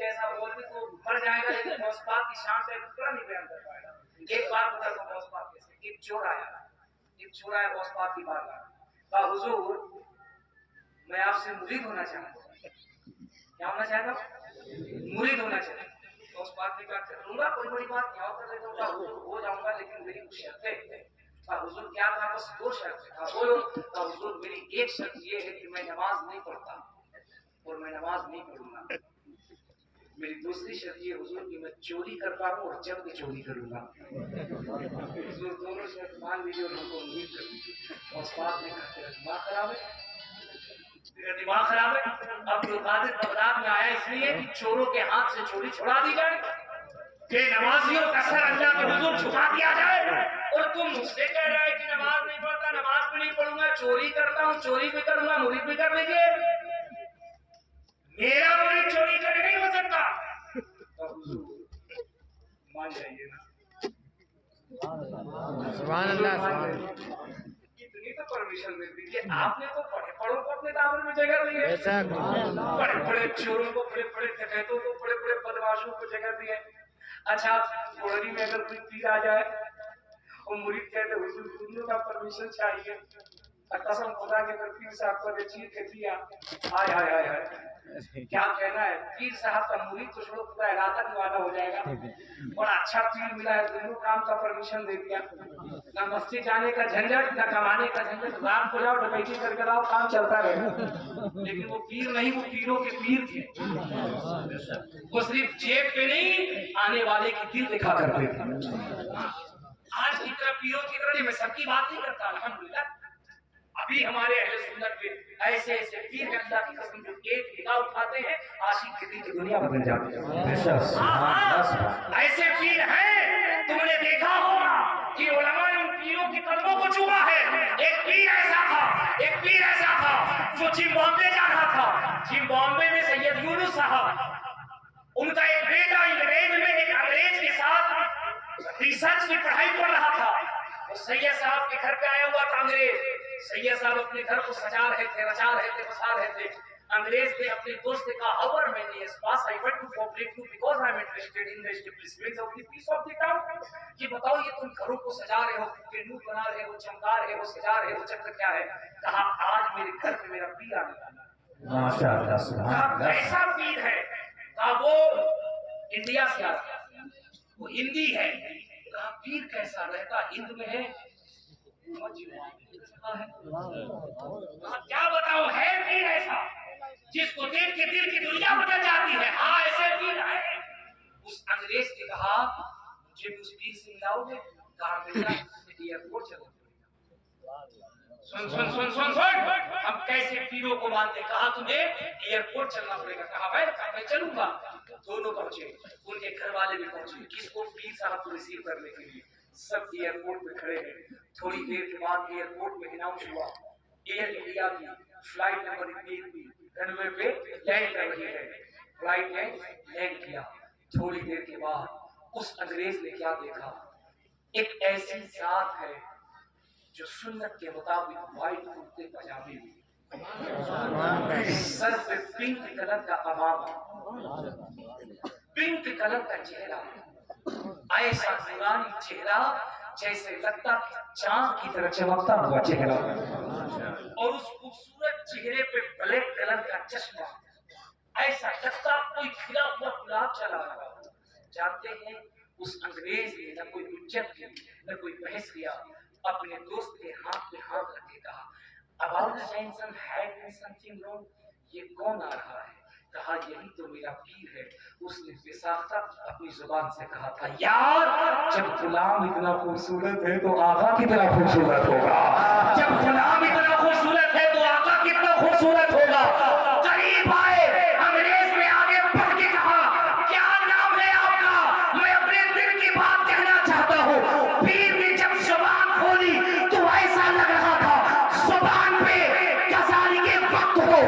जैसा बोल भी तो मर जाएगा, लेकिन गौस पाक की शान का टुकड़ा नहीं बयान कर पाएगा। एक बात बता दो गौस पाक कैसे, एक चोर आया गौस पाक की बारगाह, कहा हुजूर मैं आपसे मुरीद होना चाहता हूँ। क्या होना चाहता हूँ? मुरीद होना चाहता हूँ। गौस पाक ने कहा कर लूंगा, कोई बड़ी बात नहीं, कर लेता हूँ। कहा हुजूर हो जाऊंगा, लेकिन मेरी कुछ शर्तें। कहा हुजूर क्या था? बस 2 शर्तें। कहा बोलो। कहा हुजूर मेरी एक शर्त ये है कि मैं नमाज नहीं पढ़ता और मैं नमाज नहीं पढ़ूंगा। मेरी दूसरी शर्त ये हुजूर कि मैं चोरी करता हूँ और जब भी चोरी करूंगा। हुजूर दोनों शर्त मान लीजिए और हमको उम्मीद कर दीजिए। और बात ने कहा तेरा दिमाग खराब है, तेरा दिमाग खराब है। अब्दुल कादिर बगदाद में आया इसलिए कि चोरों के हाथ से चोरी छुड़ा दी जाए, बेनमाजियों का सर अल्लाह के हुजूर झुका दिया जाए, और तुम मुझसे कह रहा है कि नमाज नहीं पढ़ता, नमाज भी नहीं पढ़ूंगा, चोरी करता हूँ, चोरी भी करूंगा, मुरीद भी कर लीजिए। मेरा मुरीद चोरी करे नहीं हो सकता। तो मान जाइए ना। सुभान अल्लाह। इतनी तो परमिशन दे दीजिए। आपने तो पढ़ों को अपने दामन में जगह दी है, बड़े चोरों को, बड़े डकैतों को, बड़े बदमाशों को जगह दी है। अच्छा गोड़री में अगर कोई पीर आ जाए और मुरीद कहते हुजूर दोनों का परमिशन चाहिए, कसम खुदा के अगर पीर साहब को चीर के दिया, हाय हाय हाय हाय क्या कहना है। पीर साहब का मुरीद तो छोड़ो, पूरा इलाका दीवाना हो जाएगा। बड़ा अच्छा पीर मिला है, दोनों काम का परमिशन दे दिया। ना मस्जिद जाने का झंझट, ना कमाने का झंझट, रात को जाओ डकैती करके आओ, काम चलता रहेगा। लेकिन वो पीर नहीं, वो पीरों के पीर थे। वो सिर्फ जेब पे नहीं, आने वाले की दिल दिखा करते थे। आज की तरह पीरों की तरह मैं सबकी बात नहीं करता, अल्हम्दुलिल्लाह अभी हमारे अहले सुन्नत में ऐसे पीर अल्लाह की कसम जो एक निगाह उठाते हैं, आशिक के दिल की दुनिया बदल जाती है। ऐसे पीर हैं, तुमने देखा होगा कि उलमा ने उन पीरों की कदमों को चूमा है। एक पीर ऐसा था जो जिम्बाब्वे जा रहा था। जिम्बाब्वे में सैयद यूनुस साहब, उनका एक बेटा इंग्लैंड में एक अंग्रेज के साथ रिसर्च की पढ़ाई कर रहा था। सैयद साहब के घर पे आया हुआ था अंग्रेज। सैयद साहब अपने घर को सजा रहे थे, रचा रहे थे, बसा रहे थे। अंग्रेज ने अपने दोस्त से कहा, "How are many years past? I want to cooperate you because I am interested in the establishment of the peace of the town." ये बताओ, ये तुम घरों को सजा रहे हो, पेंडू बना रहे हो, चमका रहे हो, सजा रहे हो, चक्कर क्या है? कहा आज मेरे घर पे मेरा पीर आने वाला है। माशाअल्लाह, सुभान अल्लाह। कैसा पीर है? कहा वो इंडिया से आता है, वो हिंदी है। कहा पीर कैसा रहता? हिंद में है, क्या बताओ, है पीर ऐसा जिसको देख के दिल की दुनिया बदल जाती है। हाँ ऐसे पीर है। उस अंग्रेज ने कहा मुझे उस पीर से मिलाओगे? कहा बेटा एयरपोर्ट चलो। सुन हम कैसे पीरों को मानते। कहा तुझे एयरपोर्ट चलना पड़ेगा। कहा मैं चलूंगा। दोनों पहुंचे, उनके घर वाले भी पहुंचे। किसको? पीर साहब को रिसीव करने के लिए। सब एयरपोर्ट पे खड़े हैं। थोड़ी देर के बाद एयरपोर्ट में अनाउंस हुआ, एयर इंडिया की फ्लाइट नंबर 1 भी रनवे पे लैंड कर रही है। फ्लाइट ने लैंड किया। थोड़ी देर के बाद उस अंग्रेज ने क्या देखा? एक ऐसी जात है जो सुन्नत के मुताबिक व्हाइट कुर्ते पजामे में, सर पे पिंक कलर का अमामा, पिंक कलर का चेहरा, ऐसा नूरानी चेहरा जैसे लगता चांद की तरह चमकता हुआ चेहरा, और उस खूबसूरत चेहरे पे ब्लैक कलर का चश्मा, ऐसा लगता कोई खिला हुआ गुलाब चला रहा। जानते हैं उस अंग्रेज ने न कोई हुज्जत की, न कोई बहस किया, अपने दोस्त के हाथ में हाथ रख के कहा, about the tension had something wrong, ये कौन आ रहा है? कहा यही तो मेरा पीर है। उसने बेसाख्ता अपनी जुबान से कहा था, यार जब गुलाम इतना खूबसूरत है तो आका कितना खूबसूरत होगा। जब गुलाम इतना खूबसूरत है तो आका कितना खूबसूरत होगा। करीब आए, अंग्रेज ने आगे बढ़ के कहा, क्या नाम है आपका? मैं अपने दिल की बात कहना चाहता हूँ। पीर ने जब जुबान खोली तो ऐसा लग रहा था जुबान पे गजाली के वक्त हो,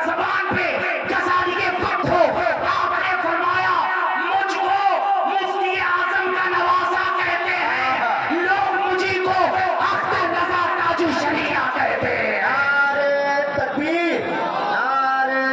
जुबान पे गजाली के वक्त हो। आपने फरमाया मुझको मुफ्ती आजम का नवासा कहते हैं, लोग मुझी को अख्तर रजा ताजु शरिया कहते हैं। नारे तकबीर, नारे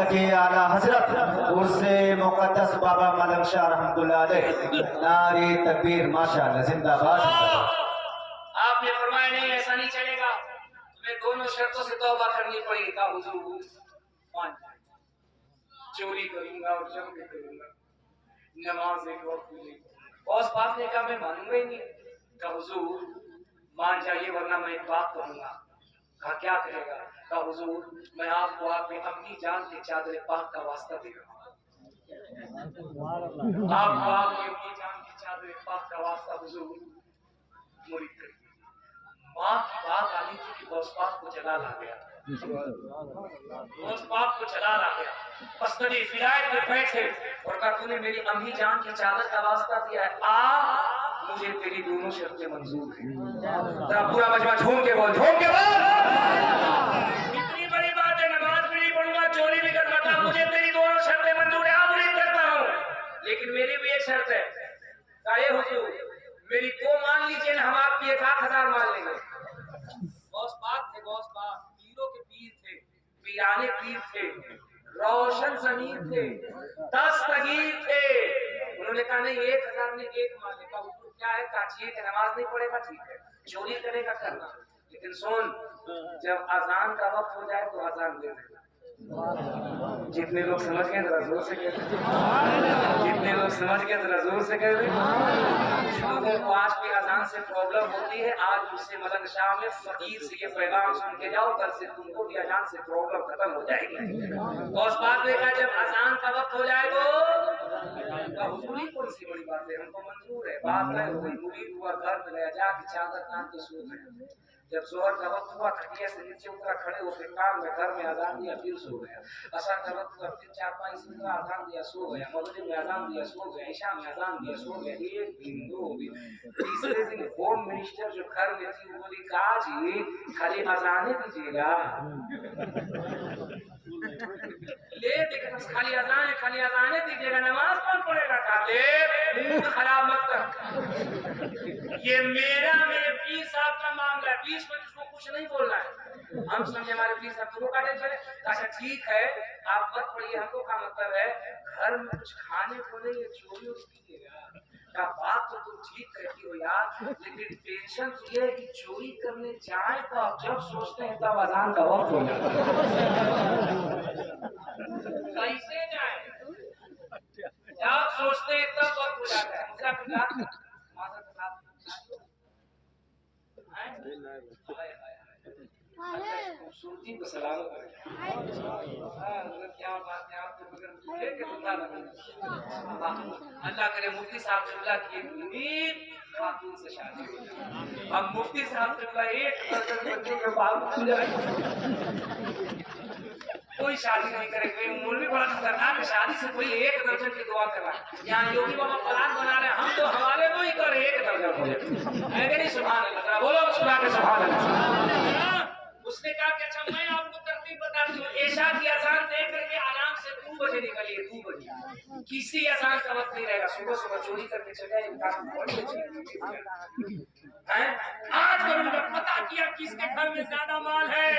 लगे आला हजरत उर्से मुकद्दस बाबा मलंग शाह रहमतुल्लाह अलैह। नारे तकबीर माशाअल्लाह जिंदाबाद। आपने फरमाया नहीं ऐसा नहीं चलेगा, तुम्हें दोनों शर्तों से तौबा करनी पड़ेगी। का हुजूर चोरी करूंगा और जम के करूंगा, नमाज एक वक्त नहीं। बॉस बात ने कहा मैं मानूंगा ही नहीं। का हुजूर मान जाइए वरना मैं एक बात कहूंगा। कहा क्या कहेगा? का हुजूर मैं आपको आपके अपनी जान के चादर पाक का वास्ता दे रहा हूँ। आपको आपकी अपनी जान की चादर पाक का वास्ता हुजूर मुरीद करिए। माँ की बात आनी थी कि बॉस पाक को जलाल आ गया, बॉस पाक को जलाल आ गया। मस्तदी फिरायत में बैठे और कहा तूने मेरी अम्मी जान की चादर का वास्ता दिया है, आ मुझे तेरी दोनों शर्तें मंजूर हैं। जरा पूरा मजमा झूम के बोल, झूम के बोल। इतनी बड़ी बात है, नमाज भी नहीं पढ़ूंगा, चोरी भी कर सकता, मुझे तेरी दोनों शर्तें मंजूर है, मुरीद करता हूँ, लेकिन मेरी भी एक शर्त है। काहे हुजूर मेरी दो मान लीजिए ना, हम आपकी 1000 मान लेंगे। बॉस पाक थे, बॉस पाक पीरों के पीर थे, पीराने पीर थे, रोशन जमीन थे, दस्तगीर थे। उन्होंने कहा नहीं 1000 ने एक मान लेगा। क्या है? काचिए कि नमाज नहीं पढ़ेगा, ठीक है, चोरी करेगा करना, लेकिन सुन जब अजान का वक्त हो जाए तो अजान दे देगा। जितने लोग समझ गए जरा जोर से कहते, जितने लोग समझ गए जरा जोर से कहते। लोगों को आज भी अजान से प्रॉब्लम होती है, आज उससे मलंग शाह में फकीर से ये पैगाम सुन के जाओ, कल से तुमको भी अजान से प्रॉब्लम खत्म हो जाएगी। और उस बात देखा जब अजान का वक्त हो जाए तो हुजूरी कौन सी बड़ी बात है, हमको मंजूर है। बात है मुरीद हुआ, घर में गया, जाके चादर तान के सो गया। जब जोहर का वक्त हुआ खटिया से नीचे उतरा, खड़े होकर काम में घर में अजान दिया, फिर सो गया। असर का वक्त हुआ, फिर 4-5 मिनट अजान दिया, सो गया। मगरिब में अजान दिया, सो गया। ईशा में अजान दिया, सो गया। एक दिन, 2 दिन, तीसरे दिन होम मिनिस्टर जो घर में थी वो बोली कहा जी खाली अजाने दीजिएगा, ले देखा खाली अजाने दीजिएगा, नमाज कौन पढ़ेगा? मूड खराब मत कर, ये मेरे पीर साहब का मामला है, बीच में उसको कुछ नहीं बोलना है। हम समझे हमारे पीर साहब तुमको काटे चले, अच्छा ठीक है आप मत पढ़िए, हमको का मतलब है घर में कुछ खाने को नहीं है, चोरी कीजिएगा। क्या बात तो तुम ठीक कहती हो यार, लेकिन टेंशन तो ये है कि चोरी करने जाए तो आप जब सोचते हैं तब अजान का वक्त हो जाता है। कैसे जाए? जब सोचते हैं तब वक्त हो जाता है। खूबसूरती को सलाम करें। क्या बात है, आपको बगैर अल्लाह करे मुफ्ती साहब किबला की एक खातून से शादी हो जाए। अब मुफ्ती साहब किबला एक बच्चों के बाल बन जाए, कोई शादी नहीं करेंगे। मौलवी बड़ा खतरनाक है, शादी से कोई 1 दर्जन की दुआ कर रहा है। यहाँ योगी बाबा प्लान बना रहे हैं, हम तो हमारे को ही कर 1 दर्जन हो जाए। सुभान अल्लाह, बोलो सुबह के सुभान अल्लाह। उसने कहा कि अच्छा मैं आपको तरतीब बताती हूँ, ऐशा की अजान दे करके आराम से 2 बजे निकलिए, 2 बजे किसी अजान का वक्त नहीं रहेगा। सुबह सुबह चोरी करके चले हैं। आज करूंगा, पता किया किसके घर में ज्यादा माल है।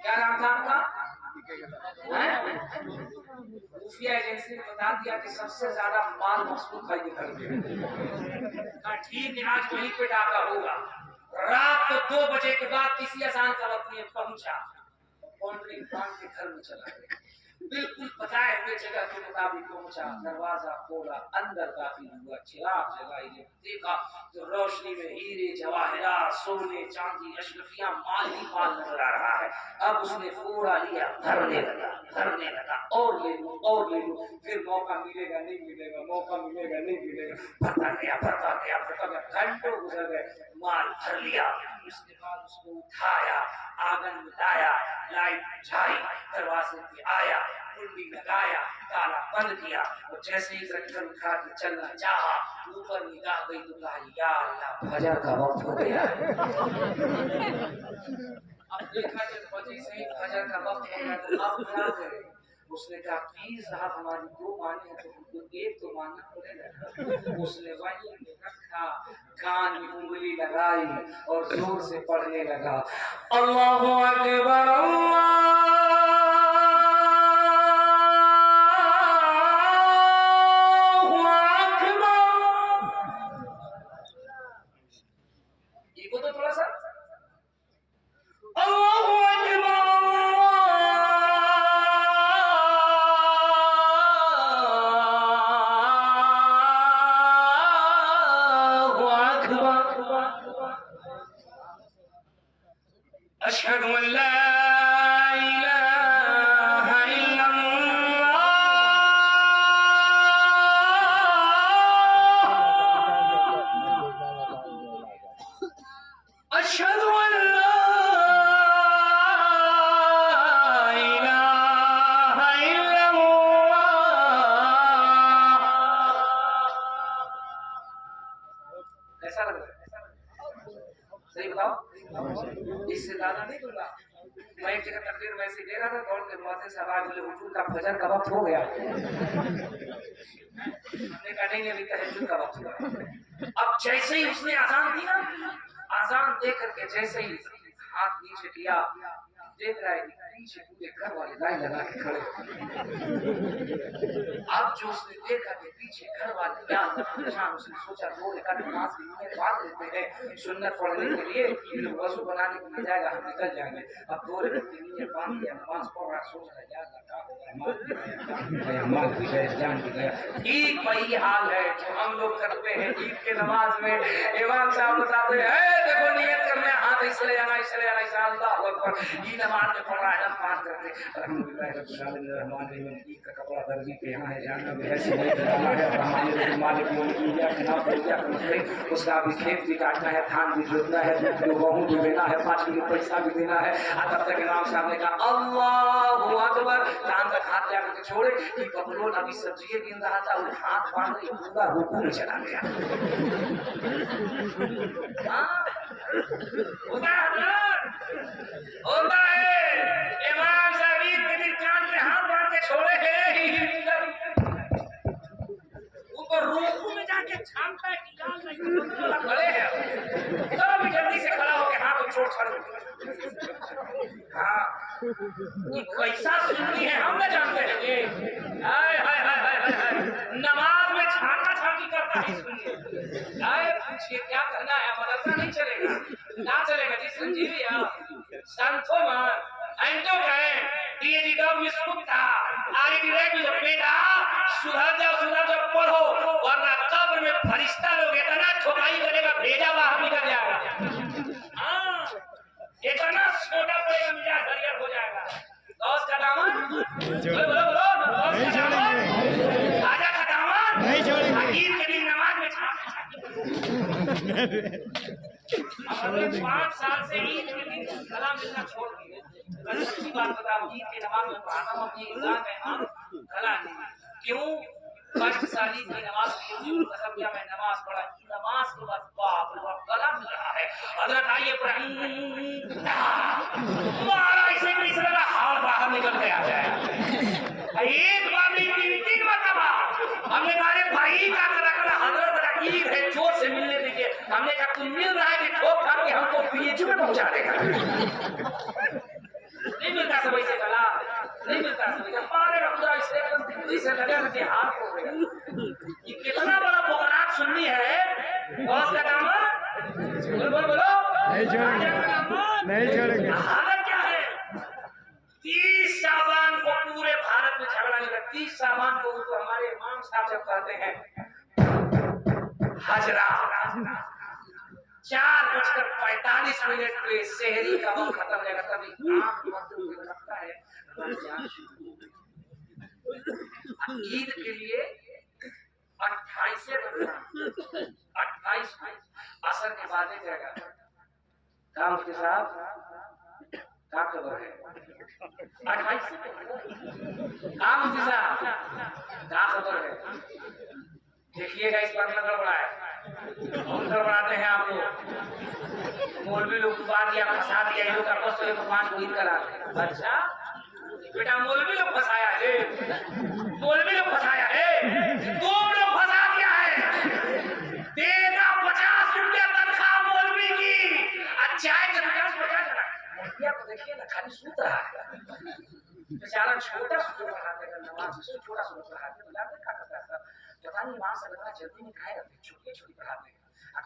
क्या नाम था आपका? खुफिया एजेंसी ने बता दिया कि सबसे ज्यादा माल मकसूद भाई के घर में। ठीक है आज वहीं पे डाका होगा। रात को 2 बजे के बाद किसी अजान का वक्त नहीं पहुंचा, बाउंड्री खान के घर में चला गया। बिल्कुल बताए हुए जगह के मुताबिक पहुंचा, दरवाजा खोला, अंदर दाखिल हुआ, चिराग जलाई, देखा तो रोशनी में हीरे जवाहरात, सोने चांदी, अशरफिया माल ही माल नजर आ रहा है। अब उसने पूरा लिया, धरने लगा और ले लो, फिर मौका मिलेगा नहीं मिलेगा, मौका मिलेगा नहीं मिलेगा, पता गया। घंटों गुजर गए, माल भर लिया। उसके बाद उसको उठाया, आंगन में लाया, लाइट बुझाई, दरवाजे पे आया, कुंडी लगाया, ताला बंद किया और जैसे ही रखकर उठा के चलना चाहा, ऊपर निगाह गई तो कहा या अल्लाह फजर का वक्त हो गया। अब देखा जब बजे से ही फजर का वक्त हो गया तो अब क्या करे? उसने कहा पीर साहब हमारी 2 माने हैं तो हमको 1 तो मानना पड़ेगा। उसने वही रखा, कान में उंगली लगाई और जोर से पढ़ने लगा, अल्लाहु अकबर अल्लाह अशहदु अल्ला इलाहा इल्लल्लाह अशहदु अल्ला इलाहा इल्लल्लाह। कैसा लग रहा है? सही बताओ, इससे ज्यादा नहीं दूंगा। मैं एक जगह तकरीर वैसे दे रहा था, दौड़ के मुअज्जिन साहब बोले हुजूर का फजर का वक्त हो गया। हमने कहा नहीं, अभी तहज्जुद का वक्त हुआ। अब जैसे ही उसने अजान दी ना, अजान दे करके जैसे ही हाथ नीचे किया, देख रहा है पीछे पूरे घर वाले लाइन लगा के खड़े। अब जो उसने देखा कि पीछे घर वाले क्या परेशान, उसने सोचा दो रकात नमाज की बात लेते हैं सुन्नत पढ़ने के लिए, वजू बनाने को मिल जाएगा, हम निकल जाएंगे। अब दो रकात की नीयत बांध लिया, नमाज पढ़ रहा, सोच रहा यार माल भी गए, जान भी गया। ठीक वही हाल है जो हम लोग करते हैं ईद के नमाज में। इमाम साहब बताते हैं देखो नियत करने, हाथ इसलिए आना इंशाअल्लाह अकबर। ये नमाज में पढ़ रहा है, नमाज करते अल्हम्दुलिल्लाह रब्बिल आलमीन रहमान रहीम। ईद का कपड़ा दर्जी के यहाँ है, जाना भी है, सिलाई कराना है, रहमान रहीम मालिक यौमिद्दीन या खिलाफ या करते, उसका भी खेत भी काटना है, धान भी जोतना है, दूध भी गेहूं भी लेना है, 5 किलो पैसा भी देना है। तब तक इमाम साहब ने कहा अल्लाहु अकबर, कान तक हाथ लगा के छोड़े कि बबलोन अभी सब्जी गिन रहा था, वो हाथ बांध के पूरा रुकू में चला गया। होता है इमाम साहब ईद के दिन कान में हाथ बांध के छोड़े हैं, ऊपर रुकू में जाके छानता है कि जान नहीं खड़े हैं, तो भी जल्दी से खड़ा होकर हाथ को छोड़ छाड़। हाँ, ये कैसा सुन्नी है हम ना जानते हैं। ये हाय हाय हाय हाय हाय, नमाज में छाना छानी करता है। सुनिए, आए पूछिए क्या करना है, मदरसा नहीं चलेगा, ना चलेगा जी। संजीवी संतो मान एंटो गए डीएजी डॉग मिसकुता आगे डायरेक्ट जो बेटा सुधर जाओ पढ़ो, वरना कब्र में फरिश्ता लोग इतना ठोकाई करेगा, भेजा बाहर निकल जाएगा। हाँ, इतना छोटा पड़ेगा, मिजाज हरियर हो जाएगा। दोस्त का दामन बोलो आजा का दामन नहीं छोड़ेंगे। ईद के दिन नमाज में हमने 5 साल से ईद के दिन गला मिलना छोड़ दिए। सच्ची बात बताओ, ईद के नमाज में पढ़ाता हूँ अपनी इल्जाम है, हम गला नहीं। क्यों? 5 साल ईद की नमाज क्या मैं नमाज पढ़ा, नमाज के बाद बाप रे बाप गला मिल रहा है। हजरत आइए इसे हाथ बाहर निकल के आ जाए। एक बार नहीं 3 मरतबा हमने कहा भाई क्या करा हजरत ईद है, जोर से मिलने दीजिए। हमने कहा तुम मिल रहा है कि ठोक खा के हमको पीएचयू में पहुंचा देगा। नहीं मिलता सब ऐसे गला, नहीं मिलता मारे पूरा इसे लगा कि हाथ हो गया। ये कितना बड़ा प्रोग्राम सुननी है। बॉस का दामन बोलो नहीं छोड़ेंगे। हालत क्या है? 30 सामान को पूरे भारत में झगड़ा नहीं लगता। 30 सामान को तो हमारे इमाम साहब जब कहते हैं हजरा 4:45 पे शहरी का वक्त खत्म होगा, तभी आंख बंद लगता है ईद के लिए 28 असर के बाद जाएगा। काम के साथ क्या खबर है? 28 काम के साथ क्या खबर है? देखिएगा इस बार गड़बड़ा है, हम गड़बड़ाते हैं आप लोग। मौलवी लोग बात या फंसा दिया, लोग आपस में 5 को ईद करा। अच्छा बेटा मौलवी लोग फंसाया है, मौलवी लोग फंसाया है, तुम लोग फंसा दिया है। देगा 50 रुपया तनख्वाह मौलवी की, अच्छा है 50 को देखिए ना खाली सूत रहा है बेचारा, छोटा सूत रहा है, नमाज से छोटा सूत रहा है, पता नहीं इमाम से इतना जल्दी नहीं खाएगा, छोटी पढ़ाते हैं।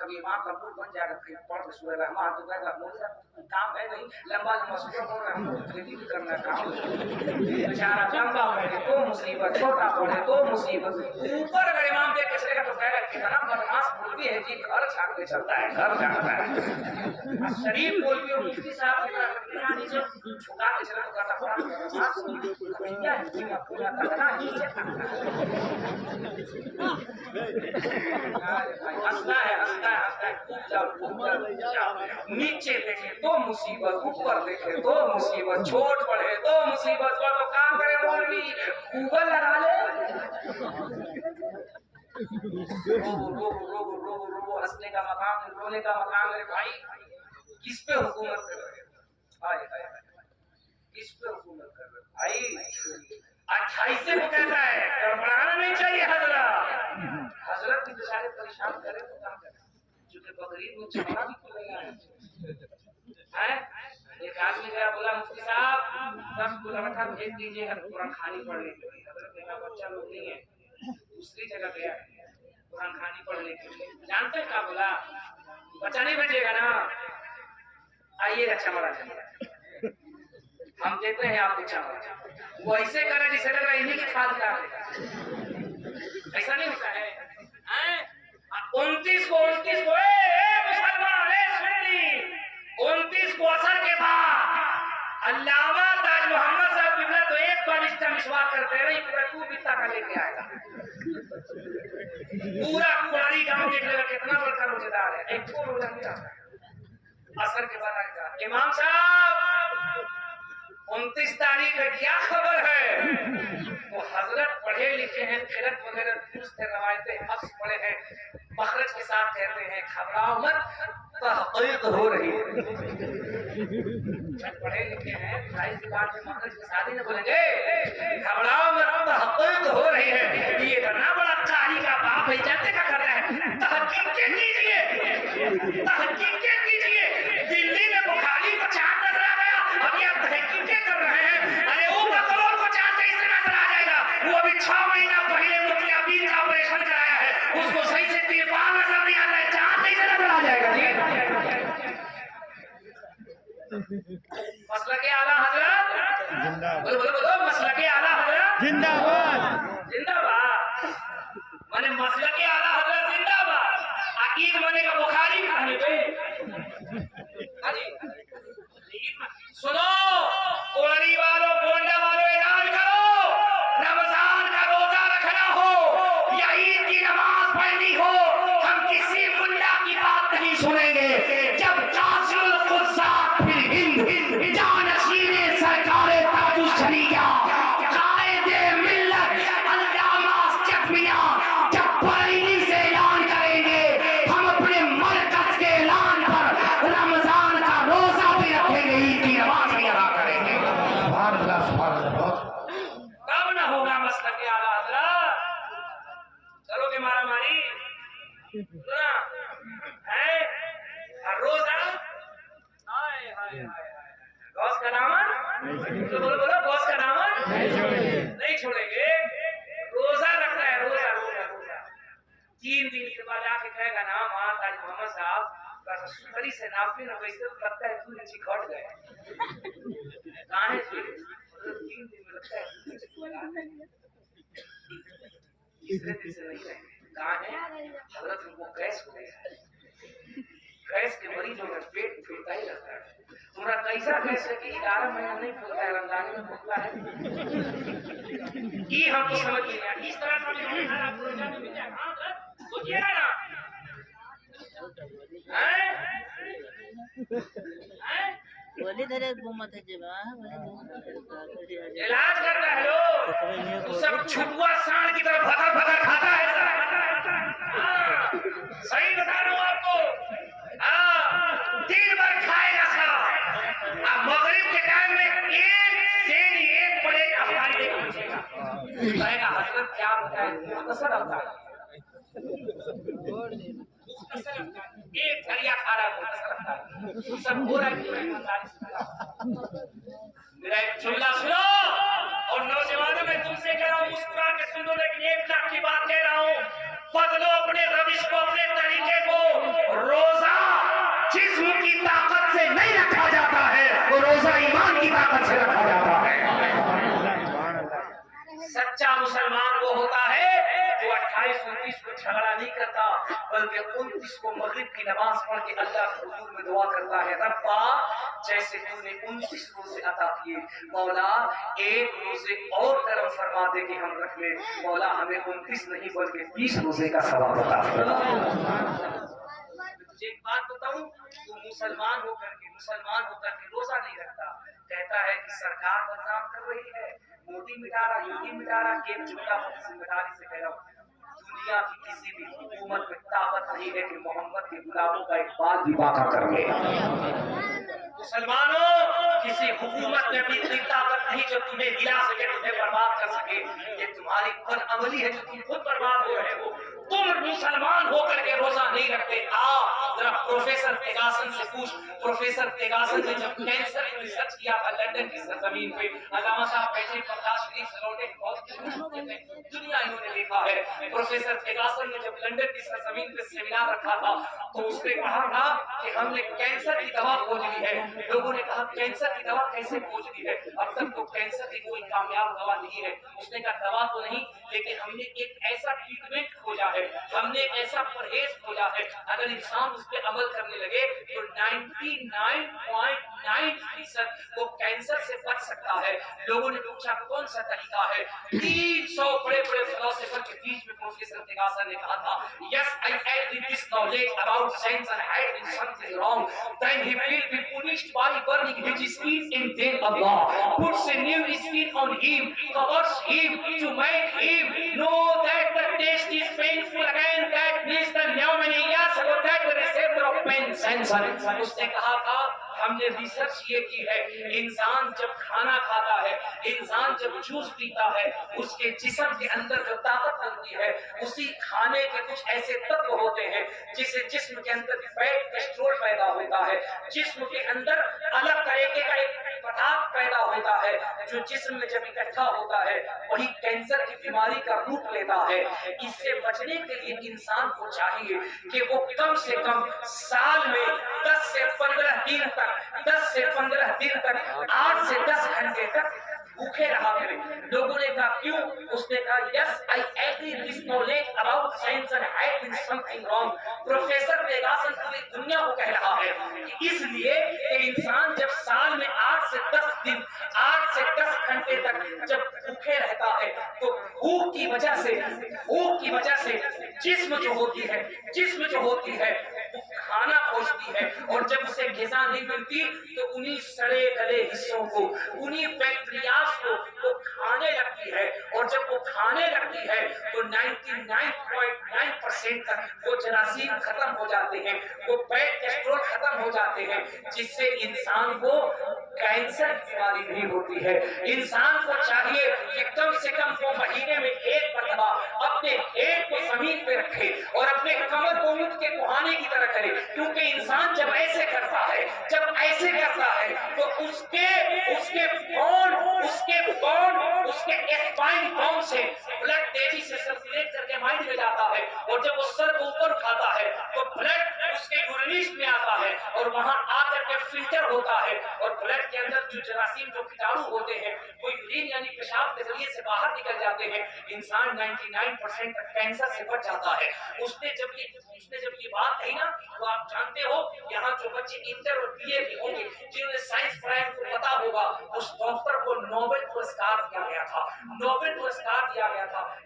कभी इमाम का मूड बन जाएगा, फिर पढ़ के सूरह रहमान तो कहेगा मौलवी काम है नहीं, लंबा सूत्र बोल रहा है, खेती भी करना काम। बेचारा लंबा पढ़े तो मुसीबत, छोटा पढ़े तो मुसीबत। ऊपर अगर इमाम देख के चलेगा तो कहेगा कितना बदमाश मौलवी है जी, घर छाप के चलता है, घर जाता है। शरीफ मौलवी और मुफ्ती साहब छुटा के चला तो करता पड़ा भैया पूरा पूरा करना नीचे हंसना है नीचे देखे तो मुसीबत, ऊपर देखे तो मुसीबत, छोट पड़े तो मुसीबत, तो काम करे मौलवी गूगल लगा ले। रो हंसने का मकाम, रोने का मकाम है भाई। किस पे हुकूमत कर रहे हैं? किस पे हुकूमत कर रहे भाई? 28 को कहता है गड़बड़ाना नहीं चाहिए हजरत भी बेचारे परेशान करे तो क्या करे, क्योंकि बकरीद में चमड़ा भी खुलेगा है। एक आदमी गया, बोला मुफ्ती साहब 10 गुलमठा भेज दीजिए, कुरान खानी पढ़ने के लिए। हजरत ने कहा बच्चा लोग नहीं है, दूसरी जगह गया कुरान खानी पढ़ने के लिए। जानते हैं क्या बोला? बच्चा नहीं भेजेगा ना, आइएगा चमड़ा हम देते हैं आपको चमड़ा। वो ऐसे करे जिसे लग रहा है इन्हीं की खाद का, ऐसा नहीं होता है। 29 को मुसलमान 29 को असर के बाद अल्लामा ताज मोहम्मद साहब बिगला तो एक बार इसका विश्वास करते रहे, पूरा तू बिता का लेके आएगा। पूरा कुआरी गांव देख लेगा कितना बड़का रोजेदार है, एक को रोजा नहीं आता। असर के बाद आएगा इमाम साहब 29 तारीख है, क्या खबर है? वो हजरत पढ़े लिखे हैं, फिरत वगैरह दुरुस्त रवायतें हफ्स पढ़े हैं, मखरज के साथ कहते हैं घबराओ मत, तहक़ीक़ हो रही है। पढ़े लिखे हैं, जाहिर सी बात है मखरज के साथ ही न बोलेंगे घबराओ मत, तहक़ीक़ हो रही है। ये करना बड़ा कारी का बाप है, जानते क्या कर रहा है? तहक़ीक़ कीजिए, तहक़ीक़ कीजिए। दिल्ली में बुखारी को चांद नजर आ गया, अभी आप तहक़ीक़ कर रहे हैं। अरे वो बकलोल को चांद कैसे नजर आ जाएगा? वो अभी 6 महीना पहले मुखिया बीन का ऑपरेशन कराया है, उसको सही से तिरपाल नजर नहीं आता है, चांद कैसे नजर आ जाएगा? जी मसलके आला हजरत बोलो बोलो बोलो, मसलके आला हजरत जिंदाबाद जिंदाबाद। माने मसलके आला हजरत जिंदाबाद। अकीद मने का बुखारी भी कहने पे सुनो, कोलरी वालों, गोंडा वालों, ऐलान करो रमजान का रोजा रखना हो या ईद की नमाज पढ़नी हो, हम किसी मुल्ला की बात नहीं सुनेंगे। जब कासिल कुज़्ज़ात फिर हिंद जानशीने सरकारे ताजुश शरिया कायदे मिल्लत अल्लामा चकमिया जब बरेली से ऐलान करेंगे, हम अपने मरकज के ऐलान पर रमजान का रोजा भी रखेंगे, ईद की नमाज भी अदा करेंगे। कब न होगा मसलके आला हज़रत? करोगे मारा मारी है रोजा? हाय हाय हाय गौस का दामन तो बोलो बोलो, गौस का दामन नहीं छोड़ेंगे। रोजा रखना है, रोजा रोजा रोजा। 3 दिन के बाद आके कहेगा ना वहां ताज मोहम्मद साहब सुतरी से नापी ना, वैसे लगता है 2 इंच घट गए। कहाँ है 3 दिन में लगता है तीसरे दिन से नहीं रहेंगे। कहाँ है हजरत? उनको गैस हो गया है, गैस के मरीजों में पेट फूलता ही रहता है। तुम्हारा कैसा गैस है कि 11 महीना नहीं फूलता है, रमजान में फूलता है। ये हमको समझ नहीं आया। इस तरह का आपको रोजा में मिल जाए, हाँ सोचिए ना, बोली धरे घूमत है जब इलाज करता है लोग, सब छुपुआ सांड की तरह भगा भगा खाता है। सही बता रहा हूँ आपको। 3 बार खाएगा सब। मगरिब के टाइम में एक प्लेट अफगानी लेकर पूछेगा, कहेगा हजरत क्या होता है? मुख्तसर होता है, एक थरिया खा रहा है, सब हो रहा है। मेरा एक जुमला सुनो, और नौजवानों में तुमसे कह रहा हूँ मुस्कुरा के सुनो, लेकिन 1 लाख की बात कह रहा हूँ। बदलो अपने रविश को, अपने तरीके को। रोजा जिस्म की ताकत से नहीं रखा जाता है, वो रोजा ईमान की ताकत से रखा जाता है। सच्चा मुसलमान वो होता है जो 28-29 को झगड़ा नहीं करता, बल्कि 29 को मगरिब की नमाज पढ़ के अल्लाह के हुजूर में दुआ करता है, रब्बा जैसे तूने 29 रोजे अता किए, मौला एक रोजे और करम फरमा दे कि हम रख ले, मौला हमें 29 नहीं बल्कि 30 रोजे का सवाब अता फरमा। एक बात बताऊं, तू मुसलमान होकर के रोजा नहीं रखता, कहता है कि सरकार बदनाम कर रही है, मोदी मिटा रहा, योगी मिटा रहा, एक जुमला जिम्मेदारी से कह रहा हूं, दुनिया की किसी भी हुकूमत में ताकत नहीं है कि मोहम्मद के गुलामों का एक बाल भी बाका कर ले। मुसलमानों, किसी हुकूमत में भी इतनी ताकत नहीं जो तुम्हें गिरा सके, तुम्हें बर्बाद कर सके, ये तुम्हारी बदअमली है जो तुम खुद बर्बाद हो रहे हो। तुम मुसलमान होकर के रोजा नहीं रखते। जरा प्रोफेसर तेगासन से पूछ, प्रोफेसर तेगासन ने जब कैंसर पर रिसर्च किया था लंदन की सरजमीन पे, अल्लामा साहब बैठे प्रकाश शरीफ सलौटे बहुत दुनिया इन्होंने देखा है। प्रोफेसर तेगासन ने जब लंदन की सरजमीन पे सेमिनार रखा था तो उसने कहा था कि हमने कैंसर की दवा खोज ली है। लोगों ने कहा कैंसर की दवा कैसे खोज ली है, अब तक तो कैंसर की कोई कामयाब दवा नहीं है। उसने कहा दवा तो नहीं, लेकिन हमने एक ऐसा ट्रीटमेंट खोजा है, हमने ऐसा परहेज खोजा है, अगर इंसान उस पर अमल करने लगे तो 99.9% वो कैंसर से बच सकता है। लोगों ने पूछा कौन सा तरीका है, 300 बड़े बड़े फिलोसोफर के बीच में प्रोफेसर तेगासन ने कहा था, yes I agree this knowledge about science and had been something wrong, then he will be punished by burning his skin and then Allah puts a new skin on him, covers him to make him know that the taste is painful again, that means the pneumonia, so that the receptor of pain sensor। उसने कहा था हमने research ये की है, इंसान जब खाना खाता है, इंसान जब जूस पीता है, उसके जिस्म के अंदर जो ताकत बनती है, उसी खाने के कुछ ऐसे तत्व होते हैं जिससे जिस्म के अंदर फैट कोलेस्ट्रॉल पैदा होता है, जिस्म के अंदर अलग तरीके का एक पदार्थ पैदा होता है जो जिस्म में जब इकट्ठा होता है वही कैंसर की बीमारी का रूप लेता है। इससे बचने के लिए इंसान को चाहिए कि वो कम से कम साल में 10 से 15 दिन तक 8 से 10 घंटे तक भूखे रहा करें। लोगों ने कहा क्यों? उसने कहा yes I agree this knowledge about science and had been something wrong. Professor तेगासन पूरी दुनिया को कह रहा है कि इसलिए कि इंसान जब साल में 8 से 10 घंटे तक जब भूखे रहता है तो भूख की वजह से जिस्म जो होती है वो खाना खोजती है, और जब उसे ग़िज़ा नहीं मिलती तो उन्हीं सड़े गले हिस्सों को, उन्हीं बैक्टीरियाज को वो खाने लगती है, और जब वो खाने लगती है तो 99.9% तक वो जरासीम खत्म हो जाते हैं, वो बैड कोलेस्ट्रॉल खत्म हो जाते हैं, जिससे इंसान को कैंसर की बीमारी नहीं होती है। इंसान को चाहिए कि कम से कम वो महीने में एक मरतबा अपने पेट को जमीन पे रखे और अपने कमर को ऊंट के कुहाने की तरह करे, क्योंकि इंसान जब ऐसे करता है तो उसके स्पाइन बोन से ब्लड तेजी से सर्कुलेट करके माइंड में जाता है, और जब वो सर को ऊपर उठाता है तो ब्लड उसके यूरिन में आता है और वहां आकर के फिल्टर होता है, और ब्लड के अंदर जो जरासीम जो कीटाणु होते हैं वो यूरिन यानी पेशाब के जरिए से बाहर निकल जाते हैं। इंसान 99% तक कैंसर से बच जाता है। उसने जब ये बात कही ना, तो आप जानते हो यहाँ जो बच्चे इंटर और बीए भी होंगे जिन्होंने साइंस पढ़ाई को पता होगा, उस डॉक्टर को नोबेल पुरस्कार दिया गया था।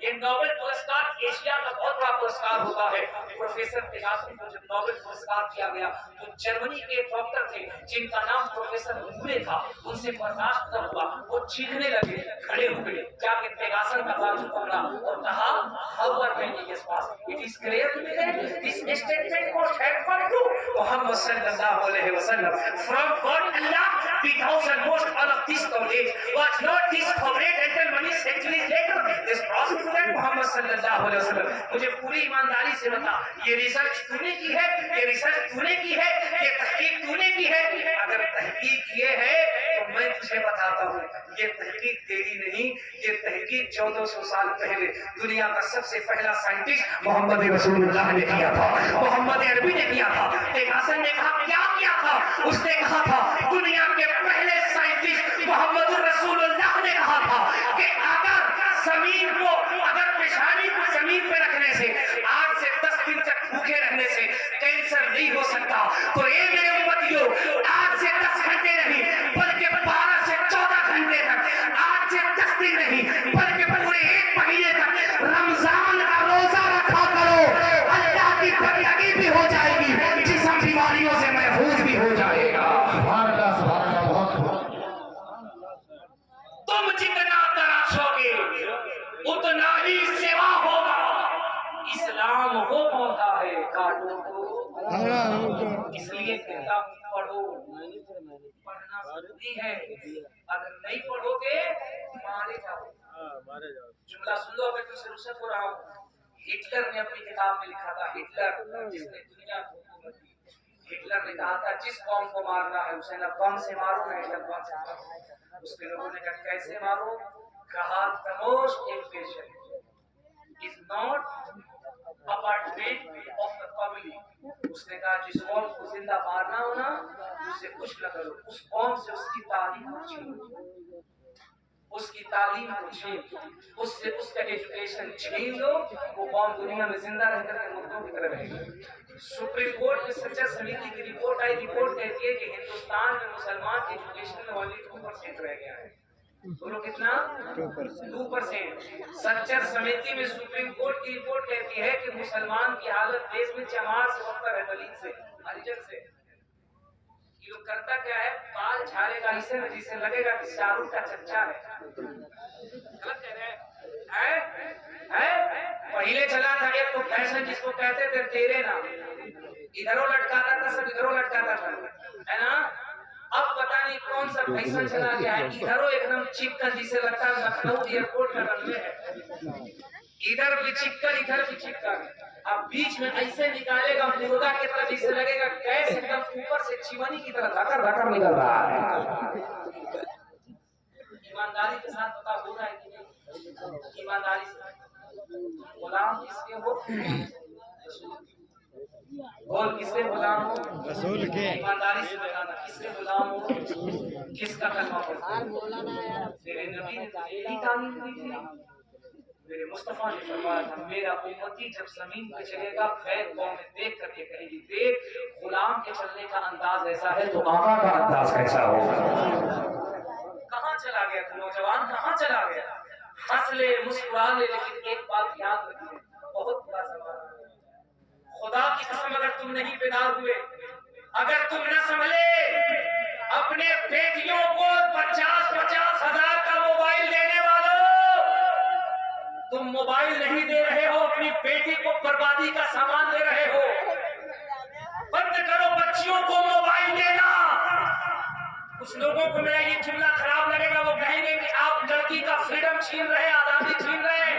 ये नोबेल पुरस्कार एशिया का बहुत बड़ा पुरस्कार होता है। प्रोफेसर तेगासन को जब नोबेल पुरस्कार दिया गया तो जर्मनी के डॉक्टर थे जिनका नाम प्रोफेसर मुरे था, उनसे बर्दाश्त न हुआ, वो चीखने लगे, खड़े हुए जाके तेगासन का बाजू पकड़ा और कहा how many years pass, it is clear to me that this statement was had for you Muhammad सल्लल्लाहु अलैहि वसल्लम from God Allah 3000 most all of this knowledge was not discovered until many centuries later this process that Muhammad सल्लल्लाहु अलैहि वसल्लम। मुझे पूरी ईमानदारी से बता, ये रिसर्च तूने की है, ये तहकीक तूने की है? अगर तहकीक ये है तो मैं तुझे बताता हूँ, ये तहकीक तेरी नहीं, ये तहकीक 1400 साल पहले दुनिया का सबसे पहला साइंटिस्ट मोहम्मद रसूलुल्लाह ने किया था, मोहम्मद अरबी ने किया था। तेगासन ने कहा क्या किया था? उसने कहा था दुनिया के पहले साइंटिस्ट मोहम्मद रसूलुल्लाह ने कहा था कि अगर पेशानी को जमीन पे रखने पढ़ना जरूरी है, अगर नहीं पढ़ोगे मारे जाओ। जुमला सुन लो, अगर तुमसे रुखसत हो रहा हूँ। हिटलर ने अपनी किताब में लिखा था, हिटलर जिसने दुनिया को हुकूमत दी, हिटलर ने कहा था जिस कौम को मारना है उसे न बम से मारो न एटम बम से मारो। उसके लोगों ने कहा कैसे मारो? कहा the most impatient is not apartment of the public. उसने कहा जिस कौम को जिंदा मारना हो ना उससे कुछ न करो, उस कौम से उसकी तालीम को छीनो, उसकी तालीम को छीन, उससे उसका एजुकेशन छीन लो, वो कौम दुनिया में जिंदा रहकर के मुर्दों की तरह रहेगी। सुप्रीम कोर्ट में सच्चा समिति की रिपोर्ट आई, रिपोर्ट कहती है कि हिंदुस्तान में मुसलमान एजुकेशन में ओनली 2% रह गया है। बोलो कितना? 2%। सच्चर समिति में सुप्रीम कोर्ट की रिपोर्ट कहती है कि मुसलमान की हालत देश में चमार से बदतर है, दलित से, हरिजन से। ये लोग करता क्या है? बाल झाड़ेगा इसे में जिससे लगेगा कि शाहरुख का चच्चा है। गलत कह रहे हैं? पहले चला था एक तो फैशन जिसको कहते थे तेरे नाम, इधरों लटकाता था, सब इधरों लटकाता था, है ना? अब पता नहीं कौन सा फैशन चला गया है, इधरों एकदम चिपका जिसे लगता है लखनऊ एयरपोर्ट का रनवे है, इधर भी चिपका इधर भी चिपका। अब बीच में ऐसे निकालेगा मुर्गा की तरह जिससे लगेगा गैस एकदम ऊपर से चिमनी की तरह धकर धकर निकल रहा है। ईमानदारी के साथ पता हो रहा है कि नहीं? ईमानदारी से गुलाम किसके हो? बोल किसके गुलाम हो? रसूल के। ईमानदारी से बताना किसके गुलाम हो? किसका कलमा पढ़ते हो? तेरे नबी ने तेरी तालीम दी थी, मेरे मुस्तफा ने फरमाया था मेरा उम्मती जब जमीन पे चलेगा खैर कौम में देख करके कहेगी देख गुलाम के चलने का अंदाज ऐसा है तो आका का अंदाज कैसा होगा। कहाँ चला गया तू नौजवान, कहाँ चला गया? हंस ले मुस्कुरा ले, लेकिन एक बात याद रखिए, बहुत बुरा सवाल। खुदा की कसम अगर तुम नहीं बेदार हुए, अगर तुम न संभले, अपने बेटियों को 50-50 हजार का मोबाइल देने वालों, तुम मोबाइल नहीं दे रहे हो, अपनी बेटी को बर्बादी का सामान दे रहे हो। बंद करो बच्चियों को मोबाइल देना। कुछ लोगों को मेरा ये जुमला खराब लगेगा, वो कहेंगे कि आप लड़की का फ्रीडम छीन रहे, आजादी छीन रहे।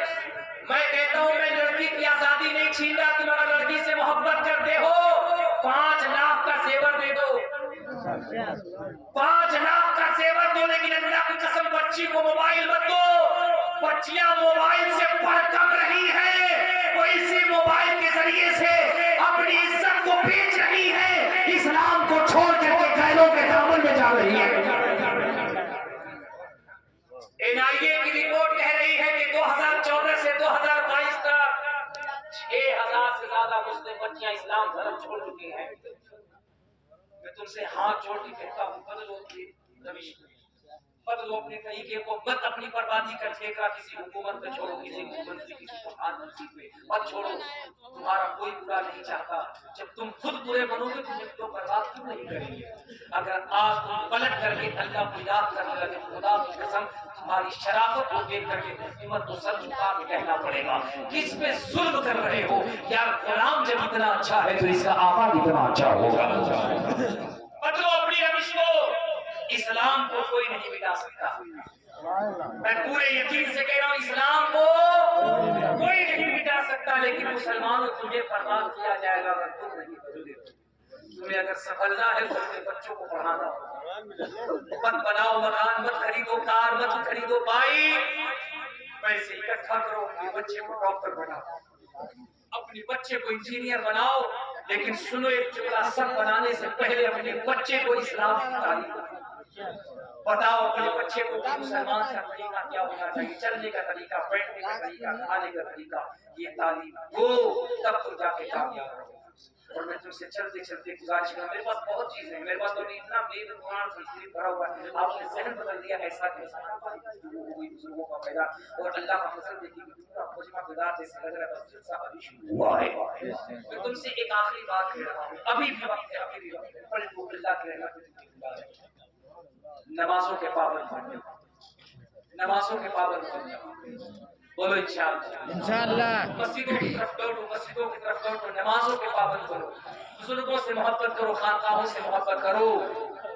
मैं कहता हूँ मैं लड़की की आजादी नहीं छीन रहा, तुम अगर लड़की से मोहब्बत करते हो 5 लाख का सेवर दे दो, 5 लाख का सेवर दो, लेकिन अल्लाह की कसम बच्ची को मोबाइल मत दो। बच्चियां मोबाइल से पढ़ कम रही है, वो इसी मोबाइल के जरिए से अपनी इज्जत को बेच रही है, इस्लाम को छोड़ करके गैरों के दामन में जा रही है। NIA की रिपोर्ट कह रही है कि 2014 से 2022 तक 6000 से ज्यादा मुस्लिम बच्चियां इस्लाम धर्म छोड़ चुकी हैं। मैं तुमसे हाथ जोड़ के कहता हूँ बदलो रविश, बदलो अपने तरीके को, मत अपनी बर्बादी कर फेंका किसी हुकूमत पे छोड़ो, किसी मंत्री किसी प्रधानमंत्री पे मत छोड़ो। तुम्हारा कोई बुरा नहीं चाहता, जब तुम खुद बुरे बनोगे तुम्हें तो बर्बाद क्यों नहीं करेंगे। अगर आज तुम पलट करके अल्लाह को याद करने लगे, खुदा की कसम तुम्हारी शराफत को देख करके हिम्मत तो सर झुका के कहना पड़ेगा किस पे जुल्म कर रहे हो यार। गुलाम जब इतना अच्छा है तो इसका आका कितना अच्छा होगा। बदलो अपनी रविश को, इस्लाम को कोई नहीं मिटा सकता। मैं पूरे यकीन से कह रहा हूँ इस्लाम को कोई नहीं मिटा सकता, लेकिन मुसलमानों तुम्हें बर्बाद किया जाएगा अगर तुम नहीं बदलोगे। तुम्हें अगर सफलना है तो अपने बच्चों को पढ़ाना होगा। मत बनाओ मकान, मत खरीदो कार, मत खरीदो बाइक, पैसे इकट्ठा करो, अपने बच्चे को डॉक्टर बनाओ, अपने बच्चे को इंजीनियर बनाओ। लेकिन सुनो एक जुमला, सब बनाने से पहले अपने बच्चे को इस्लाम की तालीम बताओ, अपने बच्चे को मुसलमान का तरीका क्या होना चाहिए, चलने का तरीका, बैठने का तरीका, खाने का तरीका, ये तालीम दो, तब तुम जाके कामयाब हो। और मैं तुमसे चलते चलते गुजारिश करूँ, मेरे पास बहुत चीजें हैं, मेरे पास तो इतना वेद पुराण संस्कृत भरा हुआ है, आपने जहन बदल दिया ऐसा कैसा बुजुर्गों का पैदा और अल्लाह का फजल देखिए पूरा मुजमा बेदार जैसे लग रहा है, बस जलसा अभी शुरू हुआ है। मैं तुमसे एक आखिरी बात कह रहा हूँ, अभी भी वक्त है, अभी भी वक्त है, पढ़ लो अल्लाह के रहमत से नमाजों के पाबंद बन जाओ, नमाजों के पाबंद बन जाओ। बोलो इंशाअल्लाह। मस्जिदों की तरफ दौड़ो, मस्जिदों की तरफ दौड़ो, नमाजों के पाबंद करो, बुजुर्गों से मोहब्बत करो, खानकाहों से मोहब्बत करो।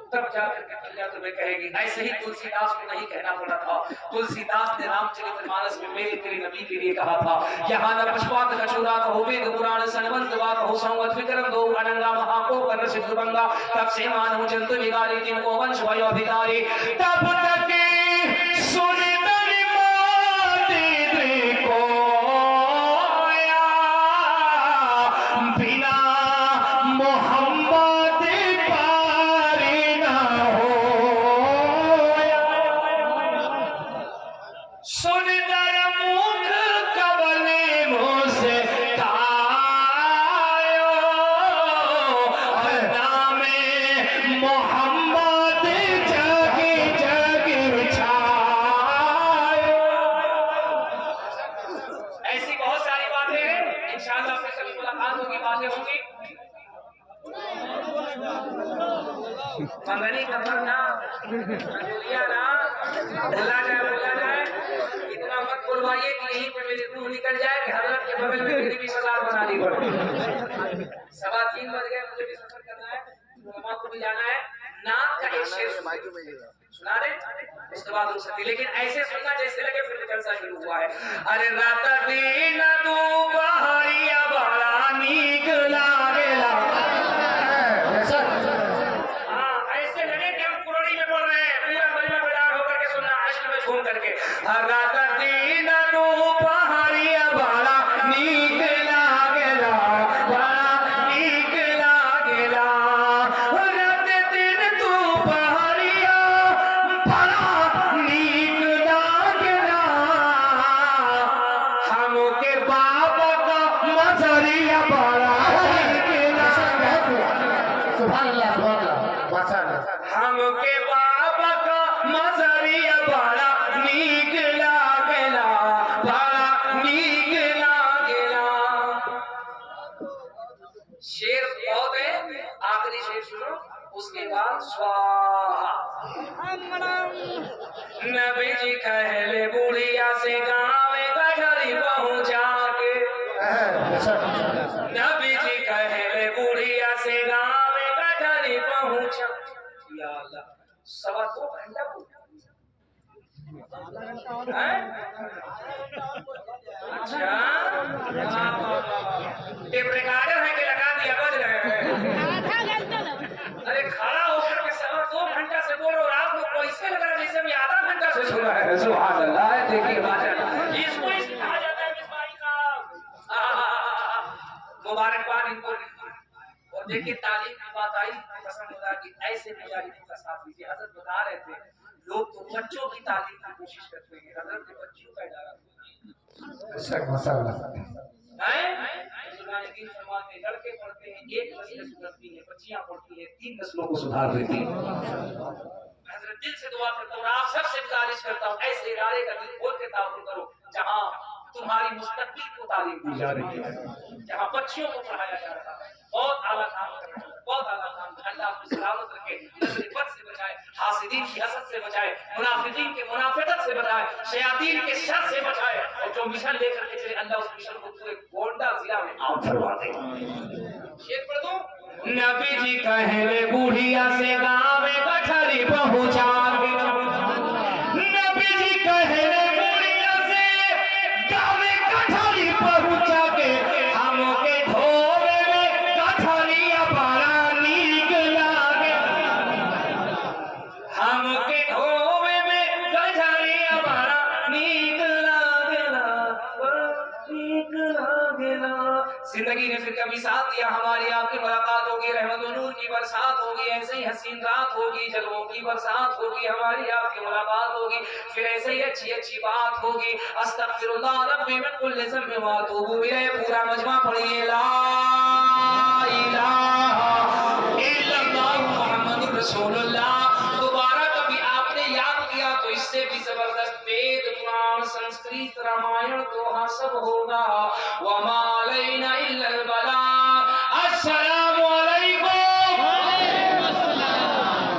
तब जाकर के प्रजा तुम्हें कहेगी। ऐसे ही तुलसीदास को नहीं कहना पड़ा था। तुलसीदास ने रामचरितमानस में मेरे तेरे नबी के लिए कहा था, यहाँ न पशुपात कछुरा कहो वेद पुराण सनवंत बात हो संवत विक्रम दो अनंगा महाको कर्ण सिद्ध बंगा तब से मानव जंतु विगारी जिनको वंश भयो अधिकारी तब तक सुन मंगनी कफन ना बोलिया ना बोला जाए इतना मत बोलवाइए कि यहीं पे मेरी रूह निकल जाए कि हजरत के बगल में मेरी भी सलाद बनानी पड़े। 3:15 बज गए, मुझे भी सफर करना है, मामा को भी जाना है। नाक का एक शेर सुना दे, उसके बाद रुक सकती, लेकिन ऐसे सुनना जैसे लगे फिर जलसा शुरू हुआ है। अरे रात दिन दोपहरिया बड़ा नीक लागेला। घूम करके रात दिन दोपहरिया बड़ा नीक लागेला, बड़ा नीक लागेला। रात दिन दोपहरिया बड़ा नीक लागेला। हमके बाबा का मजरिया बड़ा नीक लागेला। सुभान अल्लाह, सुभान अल्लाह, माशाअल्लाह। हमके बाबा का मजरिया बड़ा नीक लागेला, बड़ा नीक लागेला। शेर बहुत है, आखिरी शेर सुनो, उसके बाद स्वाहा। नबी जी कहले बुढ़िया से गाँव गठरी पहुँचा के, नबी जी कहले बुढ़िया से गाँव गठरी पहुँचा। या अल्लाह, 2.25 घंटा अच्छा, टेप रिकॉर्डर है कि लगा दिया, बज रहे हैं। अरे खड़ा होकर के 2.25 घंटा से बोलो, रात को पैसे लग रहा है जैसे भी आधा घंटा से सुना है। सुभान अल्लाह, देखिए माशाअल्लाह, इसको ही कहा जाता है मिसबाही साहब। मुबारकबाद इनको। और देखिए तालीम की बात आई, पसंद होगा कि ऐसे मुजाहिदों का साथ दीजिए। हजरत बता रहे थे लोग तो बच्चों की तालीम की कोशिश करते हैं, हजरत ने बच्चों का इदारा लड़के पढ़ते हैं, 1 नस्ल सुधरती है, बच्चियां पढ़ती है, 3 नस्लों को सुधार देती है। हजरत दिल से दुआ करता हूँ, आप सबसे गुजारिश करता हूँ, ऐसे इदारे का दिल खोल के ताबूर करो जहाँ तुम्हारी मुस्तकबिल को तालीम दी जा रही है, जहाँ बच्चियों को पढ़ाया जा रहा है। बहुत आला काम कर रहे हैं, बहुत आला काम। अल्लाह आपको सलामत रखे, नजर बद से बचाए, हासिदीन की हसद से बचाए, मुनाफिकीन के मुनाफिकत से बचाए, शयातीन के शर से बचाए, और जो मिशन लेकर के चले अल्लाह उस मिशन को पूरे गोंडा जिला में आम फरमा दे। शेर पढ़ दो। नबी जी कहले बुढ़िया से गाँव में गठरी पहुँचा के, नबी जी कहले बुढ़िया से गाँव में गठरी पहुँचा के, हमके ढोवे में गठरिया बड़ा नीक लागे, हमके ढोवे में गठरिया बड़ा नीक लागेला, नीक लागेला। जिंदगी ने फिर कभी साथ दिया, हमारी आपकी मुलाकात होगी, रहमत और नूर की बरसात होगी, ऐसे ही हसीन रात होगी, जलवों की बरसात होगी, हमारी आपकी मुलाकात होगी, फिर ऐसे ही अच्छी अच्छी बात होगी। अस्तगफिरुल्लाह रब्बी मिन कुल्लि ज़ंबिन व अतूबु इलैह। पूरा मजमा पढ़िए, ला इलाहा इल्लल्लाह मुहम्मदुर रसूलुल्लाह। दोबारा कभी आपने याद किया तो इससे भी जबरदस्त वेद पुराण संस्कृत रामायण दोहा सब होगा। वमा अलैना इल्लल